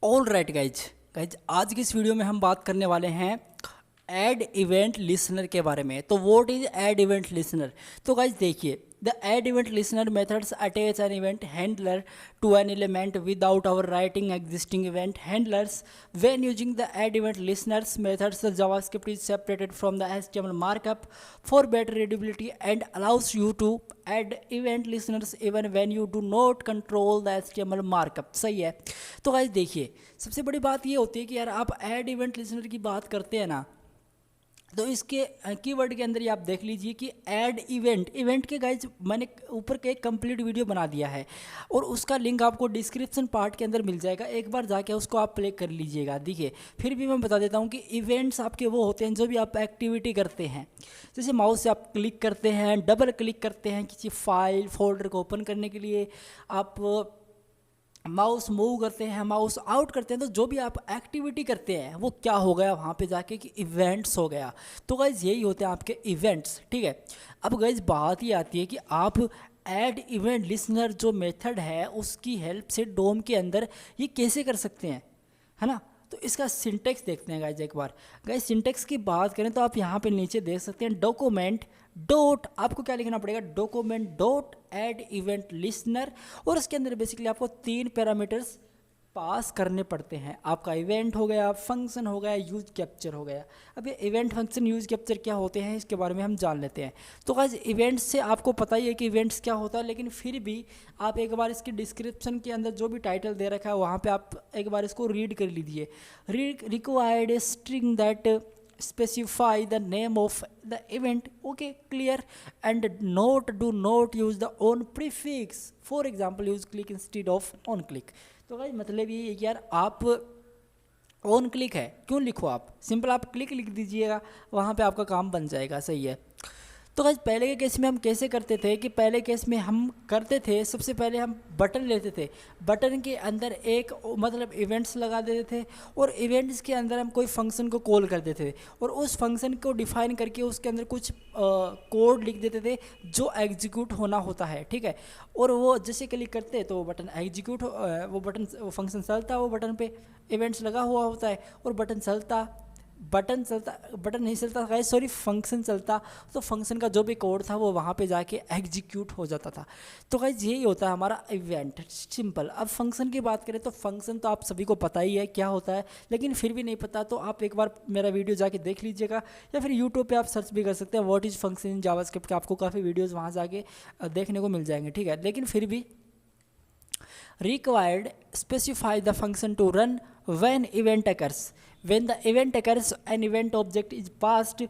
All right guys guys आज की इस वीडियो में हम बात करने वाले हैं ऐड इवेंट लिसनर के बारे में। तो what is add event listener? तो गाइज देखिए, the add event listener methods attach an event handler to an element without overwriting existing event handlers. When using the add event listeners methods, the JavaScript is separated from the HTML markup for better readability and allows you to add event listeners even when you do not control the HTML markup। सही है। तो guys देखिए, सबसे बड़ी बात ये होती है कि यार आप ऐड इवेंट लिसनर की बात करते हैं ना, तो इसके कीवर्ड के अंदर ही आप देख लीजिए कि ऐड इवेंट के गाइज मैंने ऊपर के एक कंप्लीट वीडियो बना दिया है और उसका लिंक आपको डिस्क्रिप्शन पार्ट के अंदर मिल जाएगा। एक बार जाके उसको आप प्ले कर लीजिएगा। देखिए, फिर भी मैं बता देता हूँ कि इवेंट्स आपके वो होते हैं जो भी आप एक्टिविटी करते हैं। जैसे माउस से आप क्लिक करते हैं, डबल क्लिक करते हैं किसी फाइल फोल्डर को ओपन करने के लिए, आप माउस मूव करते हैं, माउस आउट करते हैं, तो जो भी आप एक्टिविटी करते हैं वो क्या हो गया वहाँ पे जाके कि इवेंट्स हो गया। तो गाइज यही होते हैं आपके इवेंट्स। ठीक है, अब गाइज बात ये आती है कि आप ऐड इवेंट लिसनर जो मेथड है उसकी हेल्प से डोम के अंदर ये कैसे कर सकते हैं, है ना। तो इसका सिंटेक्स देखते हैं गाइज एक बार। गाइज सिंटेक्स की बात करें तो आप यहाँ पे नीचे देख सकते हैं डॉक्यूमेंट डॉट, आपको क्या लिखना पड़ेगा, document dot add event listener, और उसके अंदर बेसिकली आपको 3 पैरामीटर्स पास करने पड़ते हैं। आपका इवेंट हो गया, फंक्शन हो गया, यूज कैप्चर हो गया। अब ये इवेंट फंक्शन यूज कैप्चर क्या होते हैं इसके बारे में हम जान लेते हैं। तो गाइस इवेंट्स से आपको पता ही है कि इवेंट्स क्या होता है, लेकिन फिर भी आप एक बार इसकी डिस्क्रिप्शन के अंदर जो भी टाइटल दे रखा है वहाँ पे आप एक बार इसको रीड कर लीजिए। Required a string that specify the name of the event, okay, clear, and do not use the on prefix, for example use click instead of on click। तो भाई मतलब ये है कि यार आप ऑन क्लिक है क्यों लिखो, आप सिंपल आप क्लिक लिख दीजिएगा, वहाँ पे आपका काम बन जाएगा। सही है। तो गाइस पहले के केस में हम कैसे करते थे कि पहले केस में हम करते थे, सबसे पहले हम बटन लेते थे, बटन के अंदर एक मतलब इवेंट्स लगा देते थे और इवेंट्स के अंदर हम कोई फंक्शन को कॉल कर देते थे और उस फंक्शन को डिफाइन करके उसके अंदर कुछ कोड लिख देते थे जो एग्जीक्यूट होना होता है। ठीक है, और वो जैसे क्लिक करते तो वो बटन एग्जीक्यूट, वो फंक्शन चलता, वो बटन पे इवेंट्स लगा हुआ होता है और बटन नहीं चलता गाइस, सॉरी फंक्शन चलता, तो फंक्शन का जो भी कोड था वो वहाँ पे जाके एग्जीक्यूट हो जाता था। तो गाइस यही होता है हमारा इवेंट, सिंपल। अब फंक्शन की बात करें तो फंक्शन तो आप सभी को पता ही है क्या होता है, लेकिन फिर भी नहीं पता तो आप एक बार मेरा वीडियो जाके देख लीजिएगा या फिर यूट्यूब पर आप सर्च भी कर सकते हैं what is function in JavaScript के, आपको काफ़ी वीडियोज़ वहाँ जाके देखने को मिल जाएंगे। ठीक है, लेकिन फिर भी required specify the function to run when event occurs. When the event occurs, an event object is passed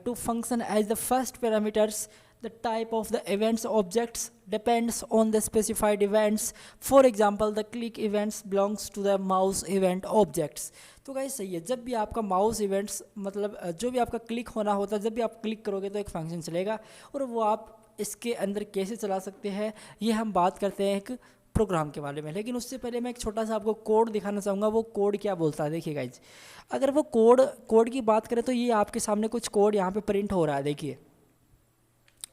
to function as the first parameters. The type of the events objects depends on the specified events. For example, the click events belongs to the mouse event objects. तो guys सही है, जब भी आपका mouse events मतलब जो भी आपका क्लिक होना होता है, जब भी आप क्लिक करोगे तो एक फंक्शन चलेगा और वो आप इसके अंदर कैसे चला सकते हैं ये हम बात करते हैं एक प्रोग्राम के बारे में। लेकिन उससे पहले मैं एक छोटा सा आपको कोड दिखाना चाहूँगा, वो कोड क्या बोलता है। देखिए गाइज, अगर वो कोड की बात करें तो ये आपके सामने कुछ कोड यहाँ पे प्रिंट हो रहा है, देखिए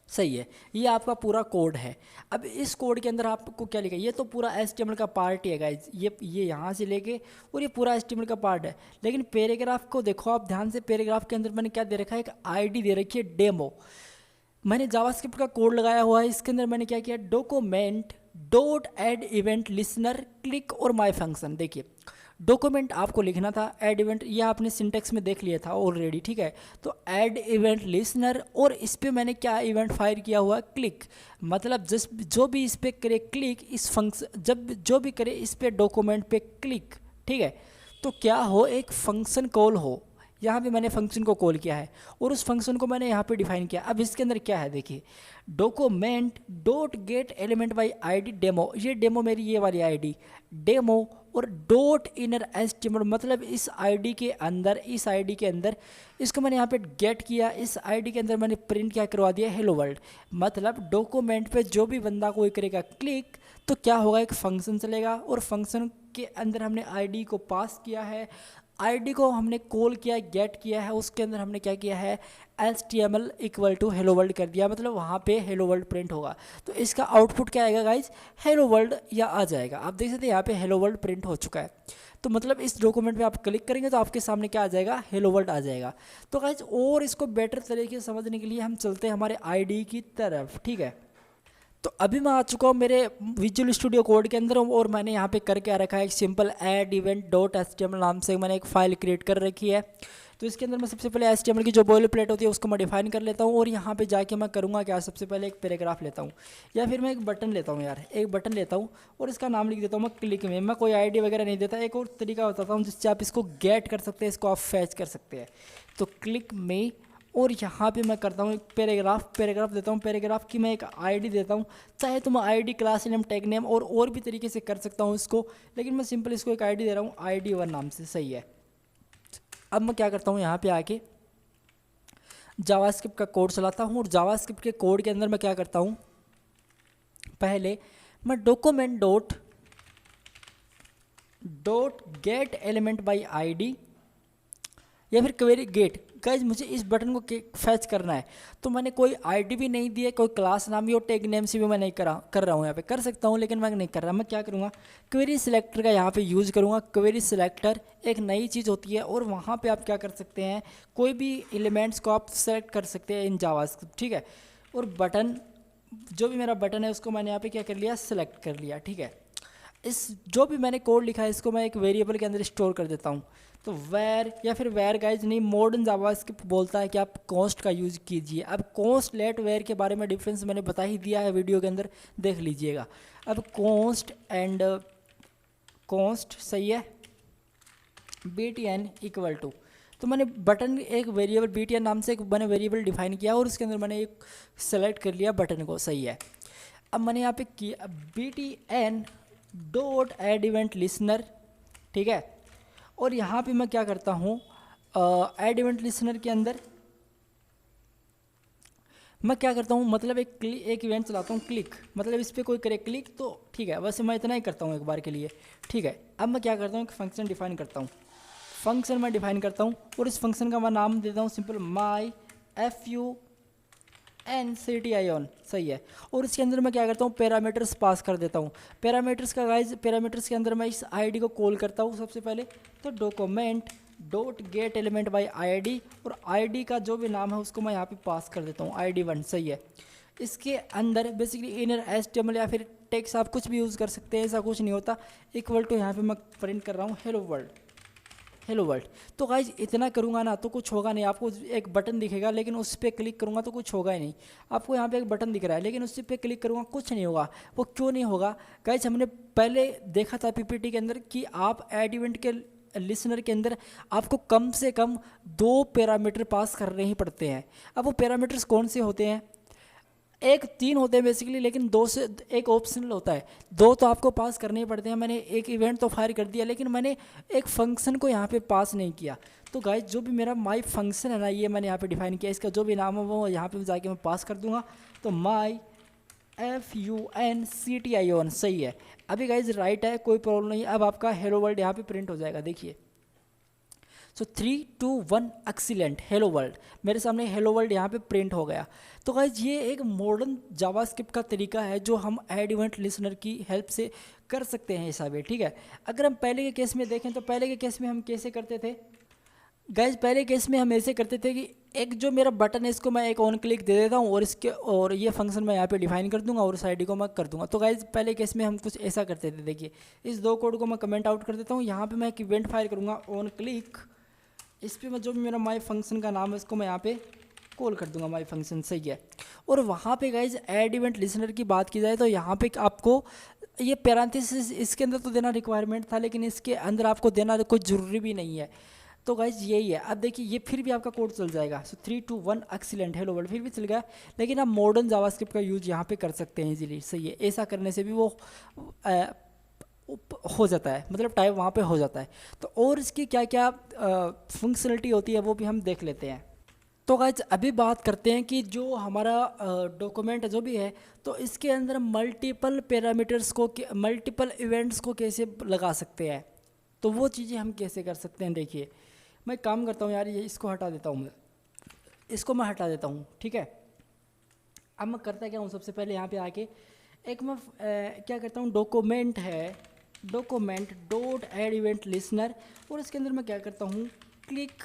सही है, ये आपका पूरा कोड है। अब इस कोड के अंदर आपको क्या लिखा है, ये तो पूरा HTML का पार्ट ही है गाइज, ये यहाँ से लेके और ये पूरा HTML का पार्ट है। लेकिन पैराग्राफ को देखो आप ध्यान से, पैराग्राफ के अंदर मैंने क्या दे रखा है, एक ID दे रखी है डेमो। मैंने जावास्क्रिप्ट का कोड लगाया हुआ है, इसके अंदर मैंने क्या किया, document dot add event listener click और माय फंक्शन। देखिए डॉक्यूमेंट आपको लिखना था, ऐड इवेंट ये आपने सिंटेक्स में देख लिया था ऑलरेडी। ठीक है, तो ऐड इवेंट लिसनर और इस पर मैंने क्या इवेंट फायर किया हुआ, क्लिक, मतलब जो भी इस पर करे क्लिक, इस फंक्शन जब जो भी करे इस पर डॉक्यूमेंट पे क्लिक, ठीक है, तो क्या हो, एक फंक्शन कॉल हो। यहाँ पे मैंने फंक्शन को कॉल किया है और उस फंक्शन को मैंने यहाँ पे डिफाइन किया। अब इसके अंदर क्या है, देखिए document dot gate element by ID demo, ये डेमो मेरी ये वाली ID डेमो, और डॉट इनर HTML, मतलब इस ID के अंदर इसको मैंने यहाँ पे गेट किया, इस ID के अंदर मैंने प्रिंट क्या करवा दिया, हेलो वर्ल्ड। मतलब डॉक्यूमेंट पे जो भी बंदा कोई करेगा क्लिक तो क्या होगा, एक फंक्शन चलेगा और फंक्शन के अंदर हमने ID को पास किया है, आईडी को हमने कॉल किया, गेट किया है, उसके अंदर हमने क्या किया है, HTML equal to hello world कर दिया, मतलब वहाँ पे हेलो वर्ल्ड प्रिंट होगा। तो इसका आउटपुट क्या आएगा गाइज, हेलो वर्ल्ड या आ जाएगा। आप देख सकते हैं यहाँ पे हेलो वर्ल्ड प्रिंट हो चुका है। तो मतलब इस डॉक्यूमेंट पे आप क्लिक करेंगे तो आपके सामने क्या आ जाएगा, हेलो वर्ल्ड आ जाएगा। तो गाइज और इसको बेटर तरीके से समझने के लिए हम चलते हैं हमारे आईडी की तरफ, ठीक है। तो अभी मैं आ चुका हूँ मेरे विजुअल स्टूडियो कोड के अंदर और मैंने यहाँ पे करके आ रखा है एक simple add event dot HTML नाम से मैंने एक फ़ाइल क्रिएट कर रखी है। तो इसके अंदर मैं सबसे पहले HTML की जो बॉयलर प्लेट होती है उसको मैं डिफाइन कर लेता हूँ और यहाँ पे जाके मैं करूँगा क्या, सबसे पहले एक पैराग्राफ लेता हूँ या फिर मैं एक बटन लेता हूँ यार, एक बटन लेता हूँ और इसका नाम लिख देता हूँ मैं क्लिक में। मैं कोई आईडी वगैरह नहीं देता, एक और तरीका बताता हूँ जिससे आप इसको गेट कर सकते हैं, इसको आप फैच कर सकते हैं। तो क्लिक में और यहाँ पे मैं करता हूँ एक पैराग्राफ देता हूँ, पैराग्राफ की मैं एक आईडी देता हूँ, चाहे तो मैं ID, class name, tag name और भी तरीके से कर सकता हूँ इसको, लेकिन मैं सिंपल इसको एक आईडी दे रहा हूँ, ID1 नाम से, सही है। अब मैं क्या करता हूँ, यहाँ पे आके जावास्क्रिप्ट का कोड चलाता हूँ और जावास्क्रिप्ट के कोड के अंदर मैं क्या करता हूँ, पहले मैं document dot gate element by ID या फिर क्वेरी गेट। गाइज मुझे इस बटन को फैच करना है, तो मैंने कोई आईडी भी नहीं दी है, कोई क्लास नाम भी और टैग नेम से भी मैं नहीं कर रहा हूँ, यहाँ पे कर सकता हूँ लेकिन मैं नहीं कर रहा। मैं क्या करूँगा, क्वेरी सिलेक्टर का यहाँ पे यूज़ करूँगा। क्वेरी सिलेक्टर एक नई चीज़ होती है और वहाँ पे आप क्या कर सकते हैं, कोई भी एलिमेंट्स को आप सेलेक्ट कर सकते हैं इन जावास्क्रिप्ट, ठीक है। और बटन, जो भी मेरा बटन है उसको मैंने यहाँ पर क्या कर लिया, सेलेक्ट कर लिया, ठीक है। इस जो भी मैंने कोड लिखा है इसको मैं एक वेरिएबल के अंदर स्टोर कर देता हूँ। तो वैर या फिर वैर गाइज नहीं, मॉडर्न जावास्क्रिप्ट बोलता है कि आप कॉन्स्ट का यूज़ कीजिए। अब कॉन्स्ट लेट वैर के बारे में डिफरेंस मैंने बता ही दिया है वीडियो के अंदर, देख लीजिएगा। अब कॉन्स्ट एंड कॉन्स्ट सही है, btn इक्वल टू, तो मैंने बटन एक वेरिएबल btn नाम से एक मैंने वेरिएबल डिफाइन किया और उसके अंदर मैंने एक सेलेक्ट कर लिया बटन को, सही है। अब मैंने यहाँ पे किया btn dot add event listener, ठीक है। और यहाँ पे मैं क्या करता हूँ, ऐड इवेंट लिसनर के अंदर मैं क्या करता हूँ, मतलब एक इवेंट चलाता हूँ क्लिक, मतलब इस पर कोई करे क्लिक तो ठीक है, वैसे मैं इतना ही करता हूँ एक बार के लिए, ठीक है। अब मैं क्या करता हूँ, एक फंक्शन डिफाइन करता हूँ, फंक्शन मैं डिफाइन करता हूँ और इस फंक्शन का मैं नाम देता हूँ सिंपल माई FUNCTION, सही है। और इसके अंदर मैं क्या करता हूँ, पैरामीटर्स पास कर देता हूँ। पैरामीटर्स का गाइज, पैरामीटर्स के अंदर मैं इस आईडी को कॉल करता हूँ सबसे पहले, तो document dot gate element by ID और ID का जो भी नाम है उसको मैं यहाँ पे पास कर देता हूँ, ID1, सही है। इसके अंदर बेसिकली इनर HTML या फिर टेक्स्ट आप कुछ भी यूज़ कर सकते हैं, ऐसा कुछ नहीं होता। इक्वल टू यहाँ पे मैं प्रिंट कर रहा हूँ हेलो वर्ल्ड। तो गाइज इतना करूँगा ना तो कुछ होगा नहीं, आपको एक बटन दिखेगा लेकिन उस पर क्लिक करूँगा तो कुछ होगा ही नहीं। आपको यहाँ पे एक बटन दिख रहा है लेकिन उस पर क्लिक करूँगा कुछ नहीं होगा। वो क्यों नहीं होगा गाइज, हमने पहले देखा था PPT के अंदर कि आप ऐड इवेंट के लिसनर के अंदर आपको कम से कम 2 पैरामीटर पास करने ही पड़ते हैं। अब वो पैरामीटर्स कौन से होते हैं, एक 3 होते हैं बेसिकली, लेकिन 2 से एक ऑप्शनल होता है, 2 तो आपको पास करने ही पड़ते हैं। मैंने एक इवेंट तो फायर कर दिया लेकिन मैंने एक फंक्शन को यहाँ पे पास नहीं किया। तो गाइज जो भी मेरा माई फंक्शन है ना, ये मैंने यहाँ पे डिफाइन किया, इसका जो भी नाम है वो यहाँ पे जाके मैं पास कर दूंगा। तो माई FUNCTION, सही है। अभी गाइज राइट है, कोई प्रॉब्लम नहीं। अब आपका हेलो वर्ल्ड यहाँ पे प्रिंट हो जाएगा, देखिए। सो 3, 2, 1 एक्सीलेंट, हेलो वर्ल्ड, मेरे सामने हेलो वर्ल्ड यहाँ पे प्रिंट हो गया। तो गाइज ये एक मॉडर्न जावास्क्रिप्ट का तरीका है जो हम ऐड इवेंट लिसनर की हेल्प से कर सकते हैं हिसाब है, ठीक है। अगर हम पहले के केस में देखें तो पहले के केस में हम कैसे करते थे गाइज, पहले केस में हम ऐसे करते थे कि एक जो मेरा बटन है इसको मैं एक ऑन क्लिक दे देता हूँ और ये फंक्शन मैं यहाँ पे डिफाइन कर दूंगा और उस आईडी को मैं कर दूंगा। तो गाइज पहले केस में हम कुछ ऐसा करते थे, देखिए इस 2 कोड को मैं कमेंट आउट कर देता हूँ। यहाँ पे मैं एक इवेंट फायर करूँगा ऑन क्लिक, इस पर मैं जो भी मेरा माई फंक्शन का नाम है इसको मैं यहाँ पे कॉल कर दूंगा माई फंक्शन, सही है। और वहाँ पे गाइज ऐड इवेंट लिसनर की बात की जाए तो यहाँ पे आपको ये पैरेंथेसिस इसके अंदर तो देना रिक्वायरमेंट था लेकिन इसके अंदर आपको देना कोई ज़रूरी भी नहीं है। तो गाइज यही है। अब देखिए ये फिर भी आपका कोड चल जाएगा। सो 3, 2, 1 एक्सीलेंट, हेलो वर्ल्ड फिर भी चल गया, लेकिन आप मॉडर्न जावास्क्रिप्ट का यूज़ यहाँ पे कर सकते हैं इजीली, सही है। ऐसा करने से भी वो हो जाता है, मतलब टाइप वहाँ पे हो जाता है। तो और इसकी क्या क्या फंक्शनलिटी होती है वो भी हम देख लेते हैं। तो गाइज अभी बात करते हैं कि जो हमारा डॉक्यूमेंट जो भी है तो इसके अंदर मल्टीपल पैरामीटर्स को, मल्टीपल इवेंट्स को कैसे लगा सकते हैं। तो वो चीज़ें हम कैसे कर सकते हैं। देखिए मैं काम करता हूँ यार, ये इसको हटा देता हूँ, मैं इसको मैं हटा देता हूँ, ठीक है। अब मैं करता क्या हूँ, सबसे पहले यहाँ पे आके एक मैं क्या करता हूँ, डॉक्यूमेंट है, document dot add event listener, और इसके अंदर मैं क्या करता हूँ, क्लिक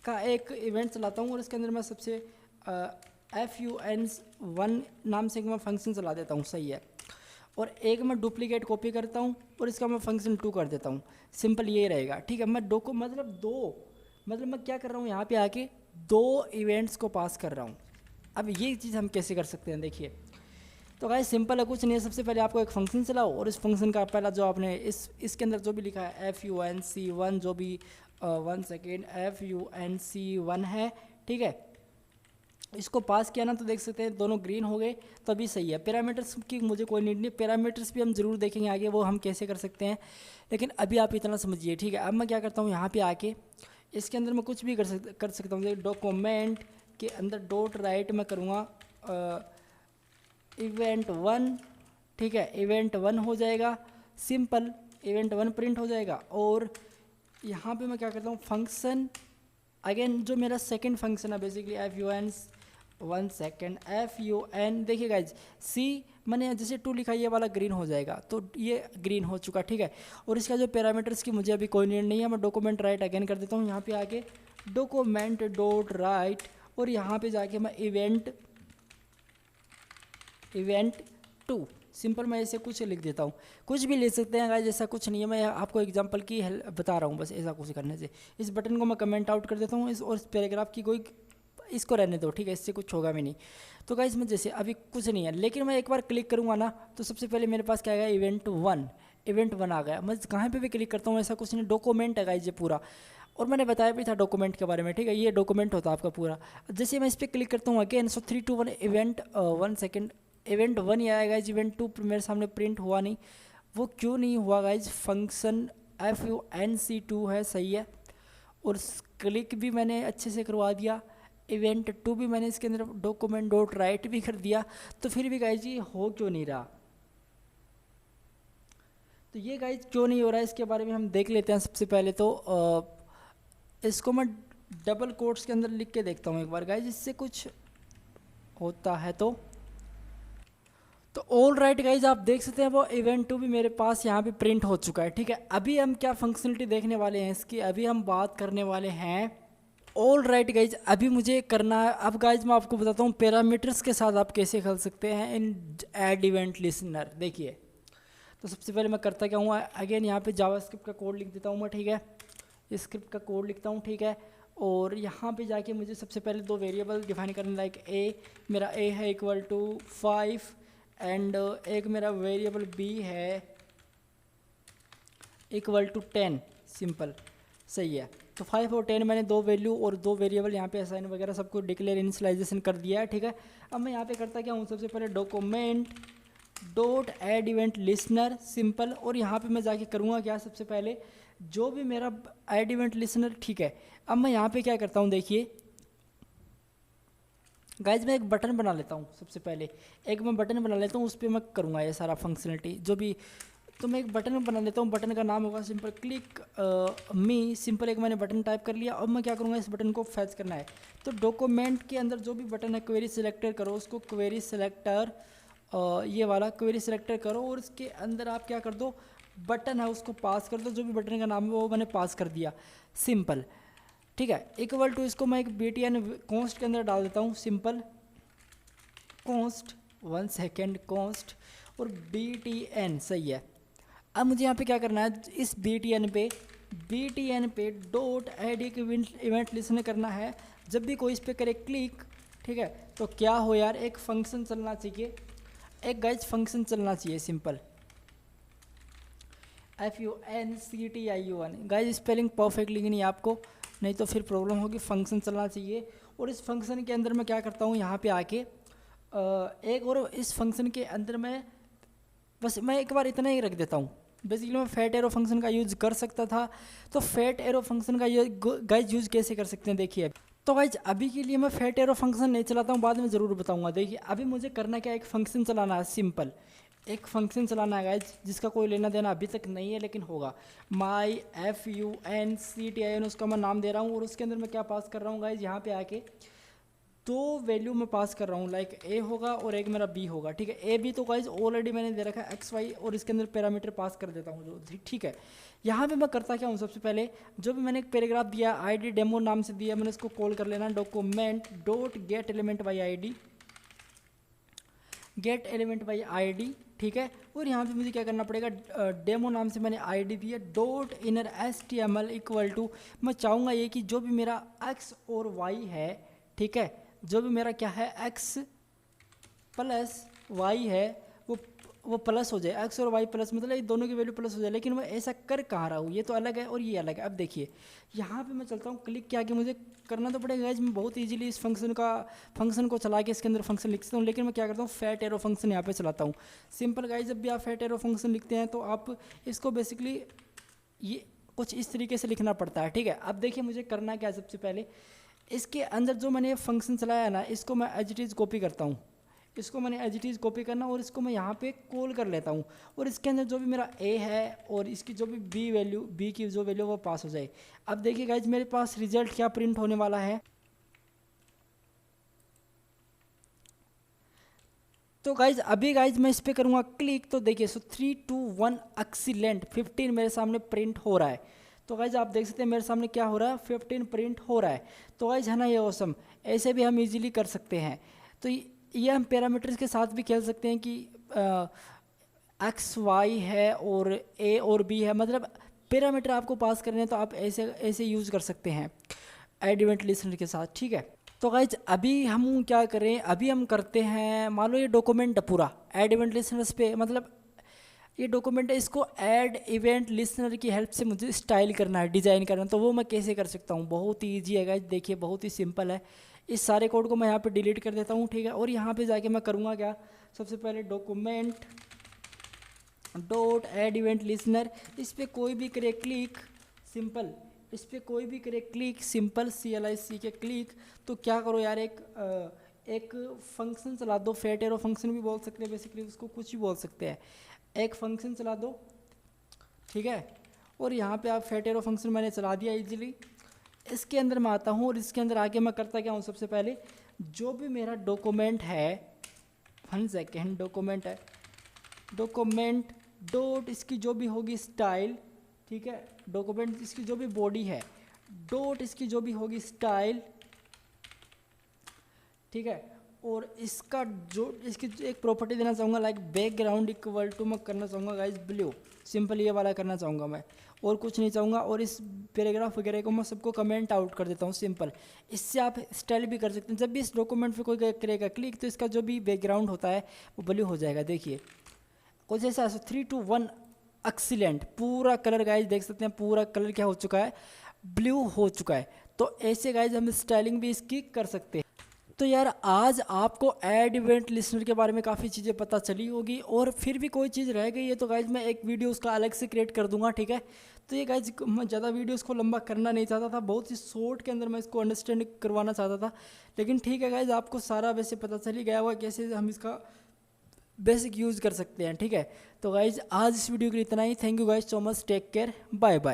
का एक इवेंट चलाता हूँ, और इसके अंदर मैं सबसे fun1 नाम से एक मैं फंक्शन चला देता हूँ, सही है। और एक मैं डुप्लीकेट कॉपी करता हूँ और इसका मैं फंक्शन 2 कर देता हूँ, सिंपल ये रहेगा, ठीक है। मैं मतलब मैं क्या कर रहा हूँ, यहाँ पे आके 2 इवेंट्स को पास कर रहा हूँ। अब ये चीज़ हम कैसे कर सकते हैं, देखिए। तो गाइस सिंपल है, कुछ नहीं है। सबसे पहले आपको एक फंक्शन चलाओ, और इस फंक्शन का पहला जो आपने इसके अंदर जो भी लिखा है func1, जो भी 1 सेकेंड func1 है, ठीक है, इसको पास किया ना, तो देख सकते हैं दोनों ग्रीन हो गए, तो अभी सही है। पैरामीटर्स की मुझे कोई नीड नहीं, पैरामीटर्स भी हम ज़रूर देखेंगे आगे, वो हम कैसे कर सकते हैं, लेकिन अभी आप इतना समझिए, ठीक है। अब मैं क्या करता हूँ, यहाँ पे आके इसके अंदर मैं कुछ भी कर सकता हूँ। डॉक्यूमेंट के अंदर डॉट राइट मैं करूँगा event1, ठीक है, event1 हो जाएगा, सिंपल event1 प्रिंट हो जाएगा। और यहाँ पे मैं क्या करता हूँ, फंक्शन अगेन जो मेरा सेकंड फंक्शन है बेसिकली fun 1 सेकेंड fun, देखिए गाइज सी मैंने जैसे 2 लिखा, ये वाला ग्रीन हो जाएगा, तो ये ग्रीन हो चुका, ठीक है। और इसका जो पैरामीटर्स की मुझे अभी कोई नीड नहीं है, मैं डॉक्यूमेंट राइट अगेन कर देता हूँ, यहाँ पे आके डॉक्यूमेंट डॉट राइट, और यहाँ पे जाके मैं इवेंट 2 सिंपल मैं ऐसे कुछ लिख देता हूँ। कुछ भी ले सकते हैं गाइस, ऐसा कुछ नहीं है, मैं आपको एग्जांपल की बता रहा हूँ बस। ऐसा कुछ करने से इस बटन को मैं कमेंट आउट कर देता हूँ, और इस पैराग्राफ की कोई इसको रहने दो, ठीक है, इससे कुछ होगा भी नहीं। तो गाइस मैं जैसे अभी कुछ नहीं है, लेकिन मैं एक बार क्लिक करूँगा ना, तो सबसे पहले मेरे पास क्या आएगा, इवेंट 1 आ गया। मैं कहाँ पे भी क्लिक करता हूँ ऐसा कुछ नहीं, डॉक्यूमेंट है गाइस ये पूरा, और मैंने बताया भी था डॉक्यूमेंट के बारे में, ठीक है, ये डॉक्यूमेंट होता है आपका पूरा। जैसे मैं इस पर क्लिक करता हूँ अगेन, सो 3 2 1 इवेंट 1 सेकेंड event1 ही आएगा गाइज, event2 मेरे सामने प्रिंट हुआ नहीं, वो क्यों नहीं हुआ गाइज, फंक्शन func2 है, सही है। और क्लिक भी मैंने अच्छे से करवा दिया, event2 भी मैंने इसके अंदर डॉक्यूमेंट डॉट राइट भी कर दिया, तो फिर भी गाइज ये हो क्यों नहीं रहा। तो ये गाइज क्यों नहीं हो रहा है, इसके बारे में हम देख लेते हैं। सबसे पहले तो इसको मैं डबल कोट्स के अंदर लिख के देखता हूँ एक बार गाइज, इससे कुछ होता है तो ऑल राइट गाइज, आप देख सकते हैं वो event2 भी मेरे पास यहाँ पे प्रिंट हो चुका है, ठीक है। अभी हम क्या फंक्शनलिटी देखने वाले हैं इसकी, अभी हम बात करने वाले हैं ऑल राइट गाइज। अभी मुझे करना है, अब गाइज मैं आपको बताता हूँ पैरामीटर्स के साथ आप कैसे खेल सकते हैं इन ऐड इवेंट लिसनर। देखिए तो सबसे पहले मैं करता क्या हूँ, अगेन यहाँ पे जावास्क्रिप्ट का कोड लिख देता हूँ मैं, ठीक है, स्क्रिप्ट का कोड लिखता हूँ, ठीक है। और यहाँ पे जाके मुझे सबसे पहले 2 वेरिएबल डिफाइन करने, लाइक मेरा a है इक्वल टू 5, एंड एक मेरा वेरिएबल b है इक्वल टू 10, सिंपल, सही है। तो 5 और 10 मैंने 2 वैल्यू और 2 वेरिएबल यहाँ पे असाइन वगैरह सबको डिक्लेयर इनिशियलाइजेशन कर दिया है, ठीक है। अब मैं यहाँ पे करता क्या हूँ, सबसे पहले document dot add event listener, simple, और यहाँ पे मैं जाके करूँगा क्या, सबसे पहले जो भी मेरा ऐड इवेंट लिसनर, ठीक है। अब मैं यहाँ पे क्या करता हूँ, देखिए गाइज मैं एक बटन बना लेता हूँ, सबसे पहले एक मैं बटन बना लेता हूँ, उस पर मैं करूँगा ये सारा फंक्शनलिटी जो भी। तो मैं एक बटन बना लेता हूँ, बटन का नाम होगा सिंपल क्लिक मी, सिंपल एक मैंने बटन टाइप कर लिया। अब मैं क्या करूँगा, इस बटन को फैच करना है, तो डॉक्यूमेंट के अंदर जो भी बटन है क्वेरी सिलेक्टर करो, उसको क्वेरी सिलेक्टर ये वाला क्वेरी सिलेक्टर करो, और इसके अंदर आप क्या कर दो, बटन है उसको पास कर दो, जो भी बटन का नाम है वो मैंने पास कर दिया, सिंपल, ठीक है। इक्वल टू इसको मैं एक btn कॉन्स्ट के अंदर डाल देता हूँ, सिंपल कॉन्स्ट 1 सेकेंड कॉन्स्ट और btn, सही है। अब मुझे यहाँ पे क्या करना है, इस btn पे डॉट ऐड एक इवेंट लिसनर करना है। जब भी कोई इस पर करे क्लिक, ठीक है, तो क्या हो यार, एक फंक्शन चलना चाहिए, एक गाइज फंक्शन चलना चाहिए, simple FUNCTION। Guys spelling perfect लिखनी है आपको, नहीं तो फिर प्रॉब्लम होगी, फंक्शन चलना चाहिए। और इस फंक्शन के अंदर मैं क्या करता हूँ, यहाँ पे आके एक और इस फंक्शन के अंदर मैं बस मैं एक बार इतना ही रख देता हूँ। बेसिकली मैं फैट एरो फंक्शन का यूज़ कर सकता था, तो फैट एरो फंक्शन का गाइज यूज़ कैसे कर सकते हैं, देखिए। तो गाइज अभी के लिए मैं फैट एरो फंक्शन नहीं चलाता हूँ, बाद में ज़रूर बताऊँगा। देखिए अभी मुझे करना क्या है, एक फंक्शन चलाना है, सिंपल एक फंक्शन चलाना है गाइज जिसका कोई लेना देना अभी तक नहीं है लेकिन होगा। माई FUNCTIN उसका मैं नाम दे रहा हूँ और उसके अंदर मैं क्या पास कर रहा हूँ गाइज, यहाँ पे आके दो वैल्यू मैं पास कर रहा हूँ, लाइक ए होगा और एक मेरा बी होगा। ठीक है, ए बी तो गाइज ऑलरेडी मैंने दे रखा है XY और इसके अंदर पैरामीटर पास कर देता हूँ जो। ठीक है, यहाँ पे मैं करता क्या हूँ, सबसे पहले जो भी मैंने एक पैराग्राफ दिया ID डेमो नाम से दिया, मैंने इसको कॉल कर लेना document dot gate element by ID, gate element by ID। ठीक है, और यहाँ पे मुझे क्या करना पड़ेगा, डेमो नाम से मैंने ID दिया dot inner HTML equal to, मैं चाहूँगा ये कि जो भी मेरा X और Y है, ठीक है, जो भी मेरा क्या है X प्लस Y है वो प्लस हो जाए, X और Y प्लस, मतलब ये दोनों की वैल्यू प्लस हो जाए। लेकिन मैं ऐसा कर कहाँ रहा हूँ, ये तो अलग है और ये अलग है। अब देखिए यहाँ पे मैं चलता हूँ, क्लिक किया कि मुझे करना तो पड़ेगा गाइज, मैं बहुत इजीली इस फंक्शन को चला के इसके अंदर फंक्शन लिख सकता हूँ। लेकिन मैं क्या करता हूँ, फैट एरो फंक्शन यहाँ पे चलाता हूँ। सिंपल गाइज, जब भी आप फैट एरो फंक्शन लिखते हैं तो आप इसको बेसिकली ये कुछ इस तरीके से लिखना पड़ता है। ठीक है, अब देखिए मुझे करना क्या है, सबसे पहले इसके अंदर जो मैंने फंक्शन चलाया है ना, इसको मैं एज इट इज़ कॉपी करता हूँ, इसको मैंने एज इट इज़ कॉपी करना और इसको मैं यहाँ पे कॉल कर लेता हूँ और इसके अंदर जो भी मेरा ए है और इसकी जो भी बी की जो वैल्यू वो पास हो जाए। अब देखिए गाइज मेरे पास रिजल्ट क्या प्रिंट होने वाला है, तो गाइज अभी गाइज मैं इस पर करूँगा क्लिक, तो देखिए सो 3 2 1 एक्सीलेंट 15 मेरे सामने प्रिंट हो रहा है। तो गाइज आप देख सकते हैं मेरे सामने क्या हो रहा है, 15 प्रिंट हो रहा है। तो गाइज है ना ये ऑसम, ऐसे भी हम इजीली कर सकते हैं। तो ये हम पैरामीटर्स के साथ भी खेल सकते हैं कि XY है और A और B है, मतलब पैरामीटर आपको पास करने हैं तो आप ऐसे ऐसे यूज़ कर सकते हैं ऐड इवेंट लिस्नर के साथ। ठीक है, तो गाइज अभी हम क्या करें, अभी हम करते हैं, मान लो ये डॉक्यूमेंट है पूरा ऐड इवेंट लिस्नर्स पे, मतलब ये डॉक्यूमेंट है, इसको ऐड इवेंट लिस्नर की हेल्प से मुझे स्टाइल करना है, डिज़ाइन करना है। तो वो मैं कैसे कर सकता हूँ, बहुत ही ईजी है गाइज, देखिए बहुत ही सिंपल है। इस सारे कोड को मैं यहाँ पे डिलीट कर देता हूँ। ठीक है, और यहाँ पे जाके मैं करूँगा क्या, सबसे पहले document dot add event listener, इस पर कोई भी करे क्लिक, सिंपल इस पर कोई भी करे क्लिक, सिंपल CLIC के क्लिक, तो क्या करो यार, एक फंक्शन चला दो, फैट एरो फंक्शन भी बोल सकते हैं, बेसिकली उसको कुछ भी बोल सकते हैं, एक फंक्शन चला दो। ठीक है, और यहाँ पे आप फैट एरो फंक्शन मैंने चला दिया इजीली। इसके अंदर मैं आता हूँ और इसके अंदर आके मैं करता क्या हूँ, सबसे पहले जो भी मेरा डॉक्यूमेंट है, 1 सेकेंड, डॉक्यूमेंट है, डॉक्यूमेंट डॉट इसकी जो भी होगी स्टाइल, ठीक है, डॉक्यूमेंट इसकी जो भी बॉडी है डॉट इसकी जो भी होगी स्टाइल, ठीक है, और इसका जो इसकी एक प्रॉपर्टी देना चाहूँगा लाइक बैकग्राउंड इक्वल टू मैं करना चाहूँगा गाइज ब्लू, सिंपल ये वाला करना चाहूँगा मैं, और कुछ नहीं चाहूँगा। और इस पैराग्राफ वगैरह को मैं सबको कमेंट आउट कर देता हूँ, सिंपल। इससे आप स्टाइल भी कर सकते हैं, जब भी इस डॉक्यूमेंट पे कोई करेगा क्लिक तो इसका जो भी बैकग्राउंड होता है वो ब्लू हो जाएगा। देखिए कुछ ऐसा 3 2 1 एक्सीलेंट, पूरा कलर गाइज देख सकते हैं, पूरा कलर क्या हो चुका है, ब्लू हो चुका है। तो ऐसे गाइज हम स्टाइलिंग भी इसकी कर सकते हैं। तो यार आज आपको ऐड इवेंट लिस्नर के बारे में काफ़ी चीज़ें पता चली होगी, और फिर भी कोई चीज़ रह गई है तो गाइज मैं एक वीडियो उसका अलग से क्रिएट कर दूंगा। ठीक है, तो ये गाइज मैं ज़्यादा वीडियोस को लंबा करना नहीं चाहता था, बहुत ही शॉर्ट के अंदर मैं इसको अंडरस्टैंड करवाना चाहता था। लेकिन ठीक है गाइज, आपको सारा वैसे पता चल ही गया होगा कैसे हम इसका बेसिक यूज़ कर सकते हैं। ठीक है, तो गाइज आज इस वीडियो के लिए इतना ही। Thank you guys so much, take care, bye bye.